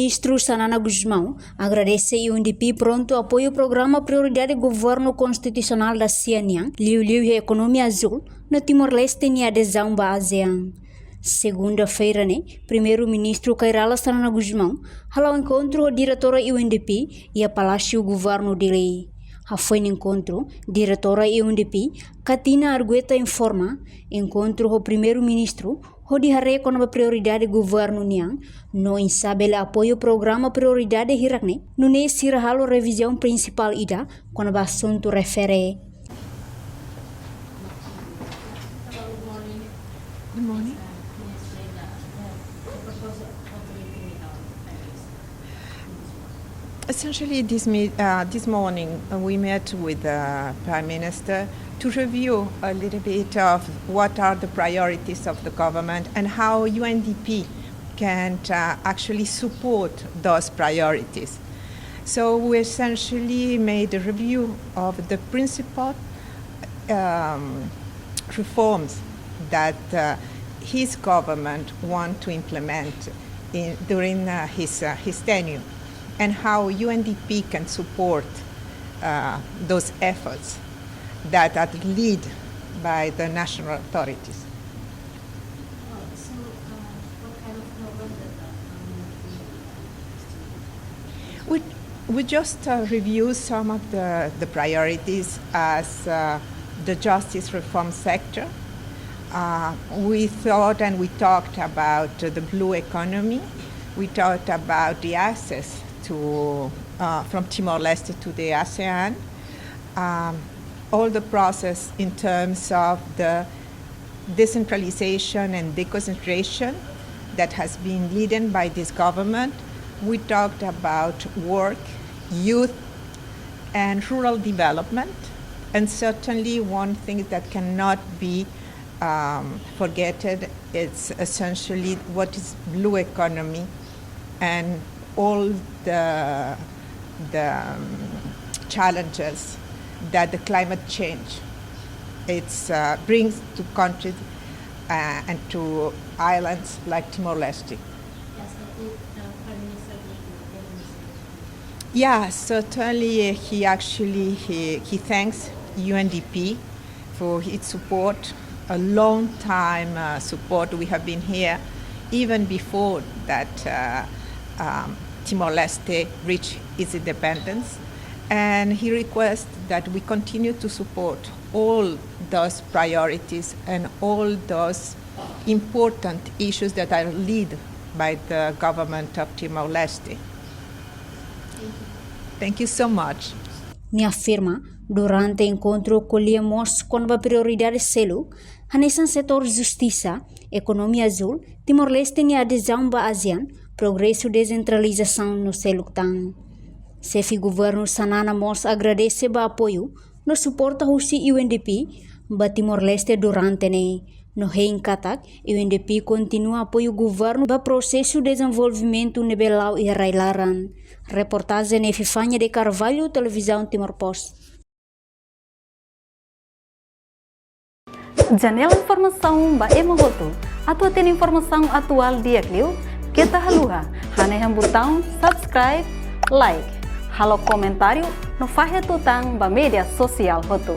Primeiro-Ministro Xanana agradece e Undp Prontu apoio o programa Prioridade Governo Constitucional da Cianian, liu e Economia Azul, no Timor-Leste e adesão à ASEAN. Segunda-feira, Primeiro-Ministro Kairala Xanana halou encontro a diretora Undp e a Palácio Governu dele. Foi no encontro, diretora Undp, Katina Argueta informa, encontro o primeiro-ministro, o diharé com a prioridade governo niang, no insabela apoio programa prioridade hirakne, no ne sirahalo revisão principal ida, com a assunto refere. Good morning. Essentially, this morning we met with the Prime Minister to review a little bit of what are the priorities of the government and how UNDP can actually support those priorities. So we essentially made a review of the principal reforms that his government want to implement during his tenure, and how UNDP can support those efforts that are led by the national authorities. What kind of program We just review some of the priorities as the justice reform sector. We thought and we talked about the blue economy. We talked about the access to from Timor-Leste to the ASEAN, all the process in terms of the decentralization and deconcentration that has been led by this government. We talked about work, youth, and rural development, and certainly one thing that cannot be forgotten is essentially what is blue economy and all the challenges that the climate change brings to countries and to islands like Timor-Leste. Yeah, certainly he thanks UNDP for its support, a long time support. We have been here even before that Timor-Leste reached its independence, and he requests that we continue to support all those priorities and all those important issues that are led by the government of Timor-Leste. Thank you so much. Ni afirma, durante encontro colhemos com a prioridade selo, nesse setor justiça, economia azul, Timor-Leste e adesão à ASEAN, progresso e descentralização no selo tang. Chefe governo Xanana agradece o apoio, no suporta o UNDP, ba Timor-Leste durante no reencatak, UNDP continua apoio o governo ba processo de desenvolvimento nebelau e railaran. Reportagem Nefifanya de Carvalho, Televisão Timor-Post. Janela informação ba emogoto. Atua tem informação atual dia clio. Kita haluha. Haneham botão subscribe, like. Halo comentário no fahe tutang ba media sosial hotu.